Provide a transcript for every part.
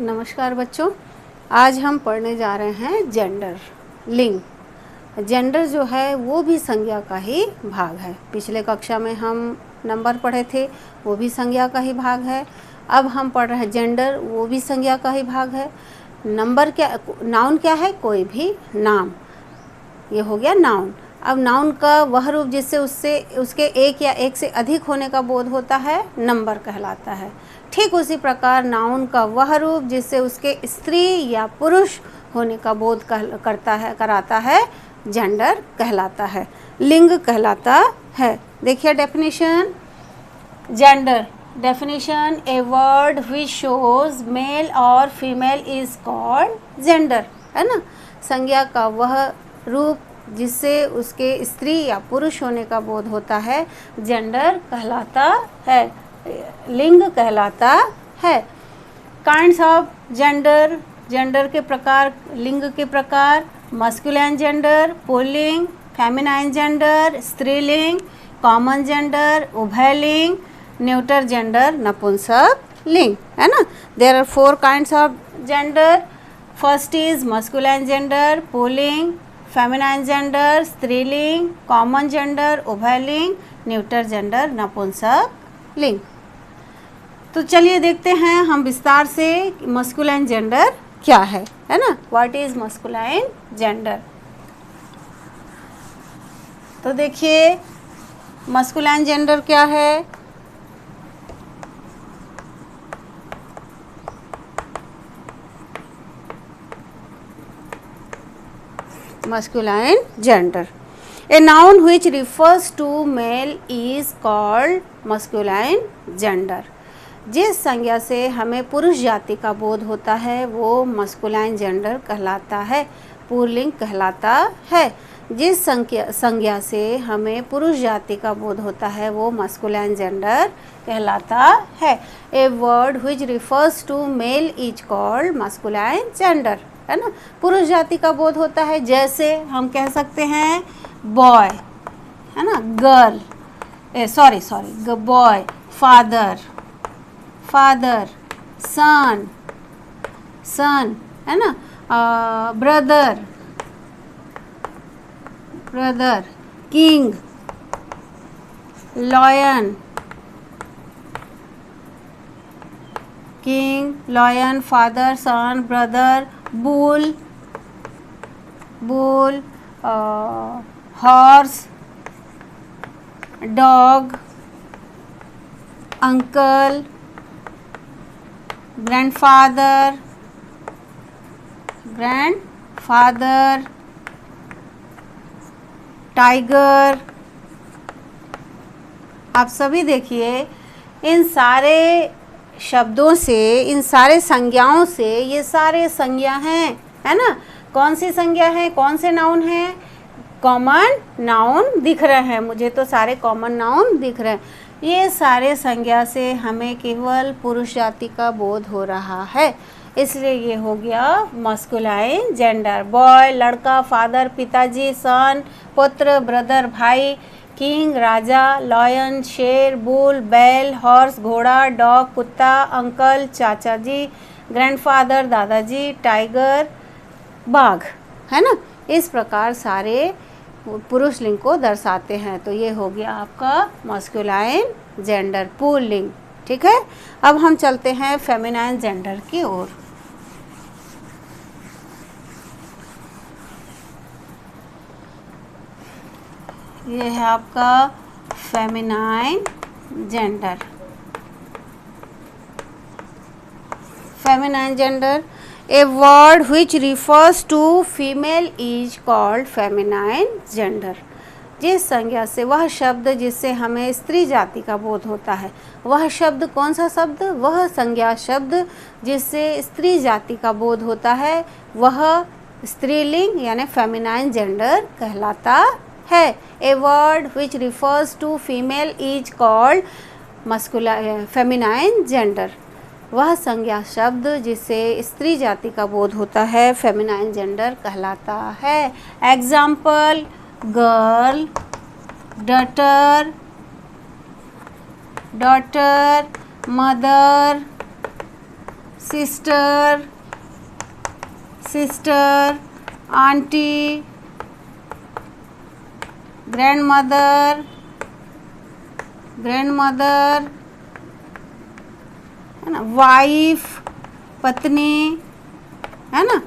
नमस्कार बच्चों, आज हम पढ़ने जा रहे हैं जेंडर, लिंग। जेंडर जो है वो भी संज्ञा का ही भाग है। पिछले कक्षा में हम नंबर पढ़े थे, वो भी संज्ञा का ही भाग है। अब हम पढ़ रहे हैं जेंडर, वो भी संज्ञा का ही भाग है। नंबर क्या, नाउन क्या है? कोई भी नाम, ये हो गया नाउन। अब नाउन का वह रूप जिससे उसके एक या एक से अधिक होने का बोध होता है, नंबर कहलाता है। ठीक उसी प्रकार नाउन का वह रूप जिससे उसके स्त्री या पुरुष होने का बोध कराता है, जेंडर कहलाता है, लिंग कहलाता है। देखिए definition, gender definition, a word which shows male और फीमेल इज कॉल्ड जेंडर, है ना। संज्ञा का वह रूप जिससे उसके स्त्री या पुरुष होने का बोध होता है, जेंडर कहलाता है, लिंग कहलाता है। काइंड्स ऑफ जेंडर, जेंडर के प्रकार, लिंग के प्रकार, मस्कुलाइन जेंडर, पुल्लिंग, फेमिनाइन जेंडर, स्त्रीलिंग, कॉमन जेंडर, उभयलिंग, न्यूटर जेंडर, नपुंसक लिंग, है ना। There are 4 kinds of gender. First is masculine gender, पुल्लिंग, फेमिनाइन जेंडर, स्त्रीलिंग, कॉमन जेंडर, उभयलिंग, न्यूटर जेंडर, नपुंसक लिंग। तो चलिए देखते हैं हम विस्तार से मस्कुलाइन जेंडर क्या है ना। What is masculine gender? तो देखिए मस्कुलाइन जेंडर क्या है। Masculine gender, a noun which refers to male is called masculine gender। जिस संज्ञा से हमें पुरुष जाति का बोध होता है वो मस्कुलाइन जेंडर कहलाता है, पुल्लिंग कहलाता है। जिस संज्ञा से हमें पुरुष जाति का बोध होता है वो मस्कुलाइन जेंडर कहलाता है। A word which refers to male is called masculine gender, है ना। पुरुष जाति का बोध होता है, जैसे हम कह सकते हैं बॉय, है ना, गर्ल, बॉय, फादर, सन, है ना, brother, king, lion, father, son, brother, bull, horse, dog, uncle, grandfather, tiger. आप सभी देखिए इन सारे शब्दों से, इन सारे संज्ञाओं से, ये सारे संज्ञा हैं, है ना। कौन सी संज्ञा है, कौन से नाउन हैं? कॉमन नाउन दिख रहे हैं मुझे, तो सारे कॉमन नाउन दिख रहे हैं। ये सारे संज्ञा से हमें केवल पुरुष जाति का बोध हो रहा है, इसलिए ये हो गया मस्कुलाइन जेंडर। बॉय लड़का, फादर पिताजी, सन पुत्र, ब्रदर भाई, किंग राजा, लॉयन शेर, बुल बैल, हॉर्स घोड़ा, डॉग कुत्ता, अंकल चाचा जी, ग्रैंडफादर दादाजी, टाइगर बाघ, है ना। इस प्रकार सारे पुरुष लिंग को दर्शाते हैं। तो ये हो गया आपका मस्कुलाइन जेंडर, पुल्लिंग, ठीक है। अब हम चलते हैं फेमिनाइन जेंडर की ओर। ये है आपका feminine gender. Feminine gender, a word which refers to female is called feminine gender। जिस संज्ञा से, वह शब्द जिससे हमें स्त्री जाति का बोध होता है, वह शब्द कौन सा शब्द? वह संज्ञा शब्द जिससे स्त्री जाति का बोध होता है, वह स्त्रीलिंग यानी फेमिनाइन जेंडर कहलाता है। A word which refers to female is called feminine gender. वह संज्ञा शब्द जिससे स्त्री जाति का बोध होता है, फेमिनाइन जेंडर कहलाता है। Example, girl, daughter, mother, sister, sister, aunty, grandmother, grandmother, है ना, वाइफ, पत्नी, है ना।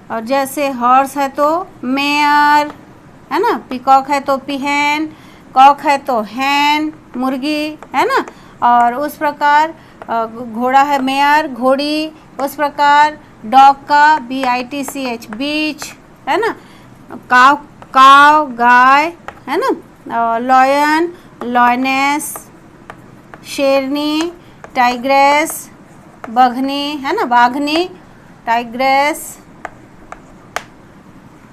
और जैसे हॉर्स है तो मेयर, है ना, पीकॉक है तो पीहेन, कॉक है तो हैन, मुर्गी, है ना। और उस प्रकार घोड़ा है मेयर, घोड़ी। उस प्रकार डॉग का BITCH, बीच, है ना। काव, काव, गाय, है ना। लॉयन, लॉयनेस, शेरनी, टाइग्रेस, बघनी, है ना, बाघनी, टाइग्रेस।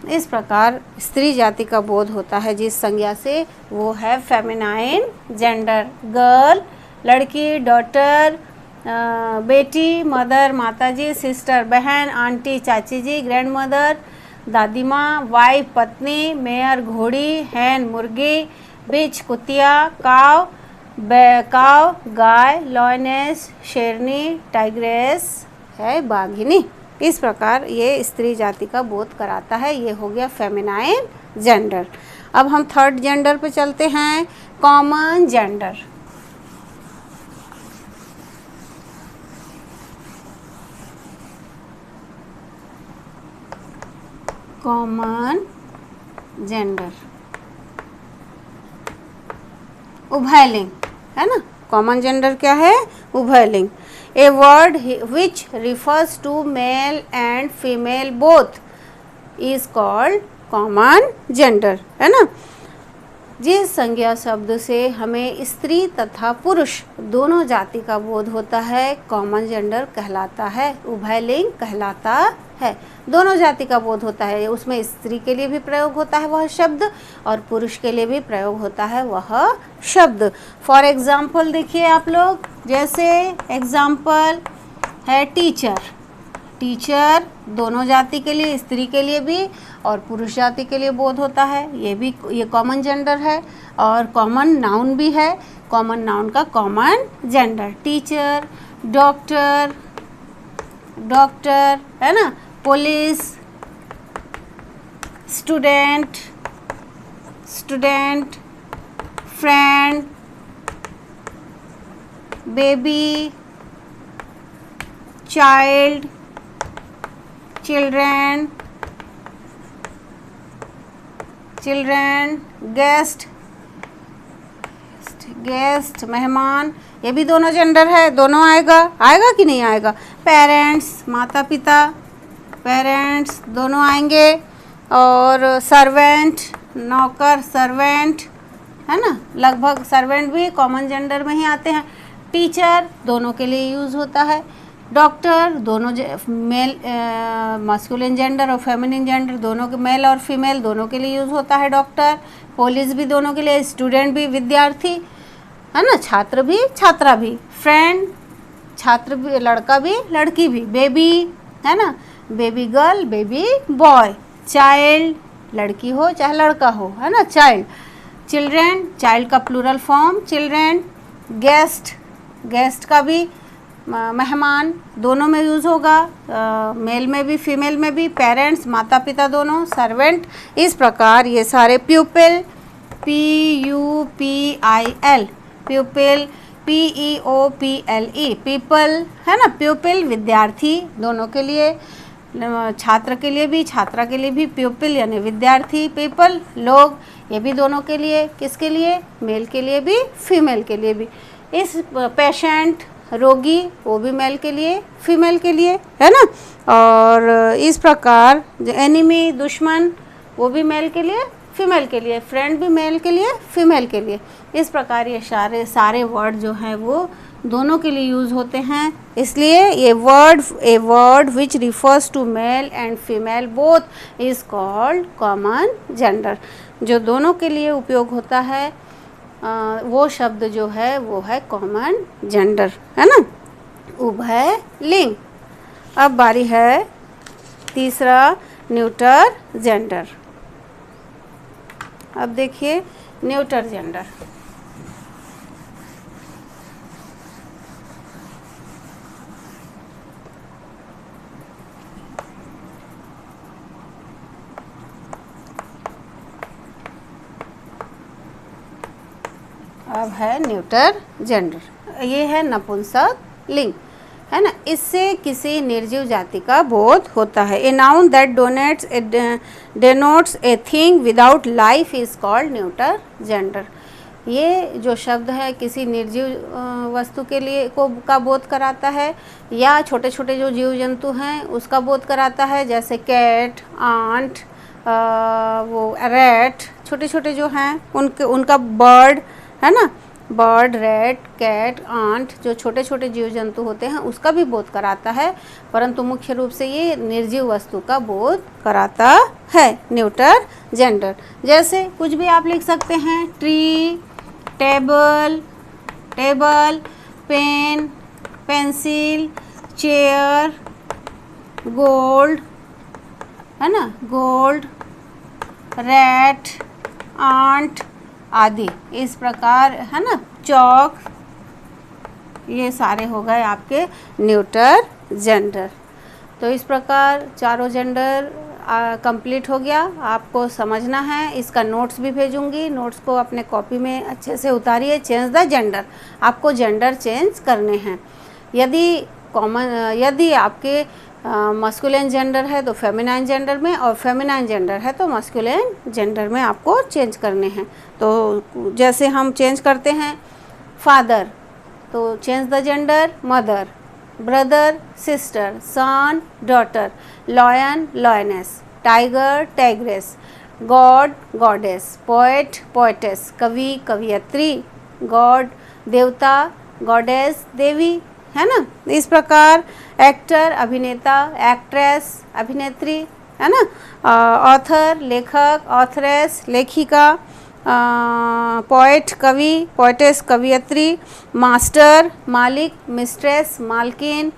इस प्रकार स्त्री जाति का बोध होता है जिस संज्ञा से, वो है फेमिनाइन जेंडर। गर्ल, लड़की, डॉटर, बेटी, मदर, माताजी, सिस्टर, बहन, आंटी, चाची जी, ग्रैंड मदर, दादी माँ, वाइफ, पत्नी, मेयर, घोड़ी, हैन, मुर्गी, बिच, कुतिया, काव, काव, गाय, लॉयनेस, शेरनी, टाइग्रेस है बाघिनी। इस प्रकार ये स्त्री जाति का बोध कराता है। ये हो गया फेमिनाइन जेंडर। अब हम थर्ड जेंडर पे चलते हैं, कॉमन जेंडर। कॉमन जेंडर, उभयलिंग, है ना। कॉमन जेंडर क्या है? उभयलिंग। A word which refers to male and female both is called common gender, है ना। जिस संज्ञा शब्द से हमें स्त्री तथा पुरुष दोनों जाति का बोध होता है, कॉमन जेंडर कहलाता है, उभयलिंग कहलाता है। दोनों जाति का बोध होता है, उसमें स्त्री के लिए भी प्रयोग होता है वह शब्द और पुरुष के लिए भी प्रयोग होता है वह शब्द। फॉर एग्जाम्पल देखिए आप लोग, जैसे एग्जाम्पल है टीचर। टीचर दोनों जाति के लिए, स्त्री के लिए भी और पुरुष जाति के लिए बोध होता है। ये कॉमन जेंडर है और कॉमन नाउन भी है। कॉमन नाउन का common gender, teacher, doctor, doctor, है ना, police, student, student, friend, baby, child, children, children, guest, guest, मेहमान, ये भी दोनों जेंडर है, दोनों आएगा, आएगा कि नहीं आएगा। पेरेंट्स, माता पिता, पेरेंट्स दोनों आएंगे। और सर्वेंट, नौकर, सर्वेंट, है ना, लगभग सर्वेंट भी कॉमन जेंडर में ही आते हैं। टीचर दोनों के लिए यूज़ होता है। डॉक्टर दोनों मेल, मास्कुलिन जेंडर और फेमिनिन जेंडर दोनों के, मेल और फीमेल दोनों के लिए यूज़ होता है डॉक्टर। पुलिस भी दोनों के लिए, स्टूडेंट भी, विद्यार्थी, है ना, छात्र भी, छात्रा भी, फ्रेंड, छात्र भी, लड़का भी, लड़की भी, बेबी, है ना, baby girl, baby boy, child, लड़की हो चाहे लड़का हो, है ना, चाइल्ड, चिल्ड्रेन, चाइल्ड का plural form children, guest, guest का भी मेहमान दोनों में यूज़ होगा, मेल में भी फीमेल में भी, पेरेंट्स माता पिता दोनों, सर्वेंट। इस प्रकार ये सारे प्यूपिल, PUPIL, प्यूपिल, PEOPLE, पीपल, है ना, प्यूपिल विद्यार्थी दोनों के लिए, छात्र के लिए भी, छात्रा के लिए भी, प्यूपिल यानी विद्यार्थी, पीपल लोग, ये भी दोनों के लिए, किसके लिए, मेल के लिए भी, फीमेल के लिए भी। इस पेशेंट रोगी, वो भी मेल के लिए, फीमेल के लिए, है ना। और इस प्रकार जो एनिमी, दुश्मन, वो भी मेल के लिए, फीमेल के लिए, फ्रेंड भी मेल के लिए, फीमेल के लिए। इस प्रकार ये सारे वर्ड जो हैं वो दोनों के लिए यूज़ होते हैं। इसलिए ये a word which refers to male and female both is called common gender. जो दोनों के लिए उपयोग होता है वो शब्द जो है वो है कॉमन जेंडर, है ना, उभय लिंग। अब बारी है तीसरा, न्यूटर जेंडर। अब देखिए न्यूटर जेंडर। अब है न्यूटर जेंडर। ये है नपुंसक लिंग, है ना। इससे किसी निर्जीव जाति का बोध होता है। A noun that denotes a thing without life is called neuter gender. ये जो शब्द है किसी निर्जीव वस्तु के लिए का बोध कराता है, या छोटे छोटे जो जीव जंतु हैं उसका बोध कराता है, जैसे कैट, आंट, वो रैट, छोटे छोटे जो हैं उनका बर्ड, है ना, बर्ड, रैट, कैट, आंट, जो छोटे छोटे जीव जंतु होते हैं उसका भी बोध कराता है, परंतु मुख्य रूप से ये निर्जीव वस्तु का बोध कराता है न्यूटर जेंडर। जैसे कुछ भी आप लिख सकते हैं, tree, table, pen, pencil, chair, gold, है ना, गोल्ड, रैट, आंट आदि, इस प्रकार, है ना, चौक, ये सारे हो गए आपके न्यूटर जेंडर। तो इस प्रकार चारों जेंडर कंप्लीट हो गया। आपको समझना है, इसका नोट्स भी भेजूंगी, नोट्स को अपने कॉपी में अच्छे से उतारिए। चेंज द जेंडर, आपको जेंडर चेंज करने हैं। यदि आपके मस्कुलिन जेंडर है तो फेमिनाइन जेंडर में, और फेमिनाइन जेंडर है तो मस्कुलिन जेंडर में आपको चेंज करने हैं। तो जैसे हम चेंज करते हैं, फादर, तो change the gender mother, brother sister, son daughter, lion lioness, tiger tigress, God goddess, poet poetess, कवि कवियत्री, गॉड देवता, गॉडेस देवी, है ना। इस प्रकार एक्टर अभिनेता, एक्ट्रेस अभिनेत्री, है ना, ऑथर लेखक, ऑथरेस लेखिका, पोएट कवि, पोएटेस कवियत्री, मास्टर मालिक, मिस्ट्रेस मालकिन,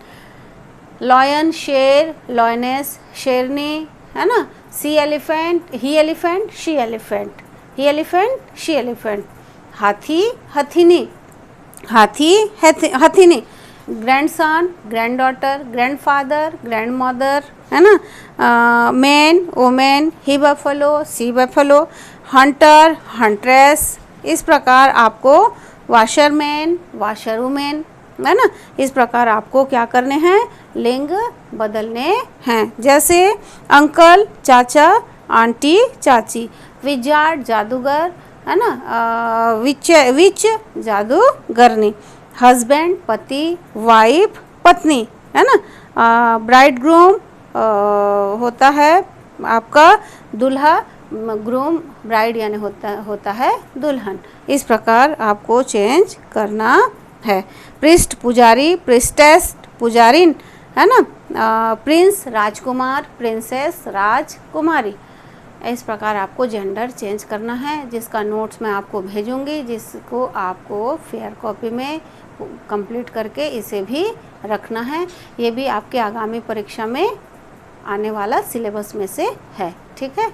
लॉयन शेर, लॉयनेस शेरनी, है ना। She elephant, he elephant, she elephant, he elephant, she elephant, हाथी हथिनी, हाथी हथिनी, ग्रैंडसन, ग्रैंडडॉटर, ग्रैंडफादर, ग्रैंडमदर, है ना, man women, he buffalo, she buffalo, hunter huntress. इस प्रकार आपको वाशरमैन, वाशरवुमेन, है ना, इस प्रकार आपको क्या करने हैं, लिंग बदलने हैं। जैसे अंकल चाचा, आंटी चाची, विजार्ड जादूगर, है ना, विच जादूगरनी, हस्बैंड पति, वाइफ पत्नी, है ना, ब्राइड ग्रूम होता है आपका दूल्हा, ग्रूम ब्राइड यानी होता है दुल्हन। इस प्रकार आपको चेंज करना है। प्रिस्ट पुजारी, प्रिस्टेस पुजारिन, है ना, प्रिंस राजकुमार, प्रिंसेस राजकुमारी। इस प्रकार आपको जेंडर चेंज करना है, जिसका नोट्स मैं आपको भेजूंगी, जिसको आपको फेयर कॉपी में कंप्लीट करके इसे भी रखना है। ये भी आपके आगामी परीक्षा में आने वाला सिलेबस में से है। ठीक है।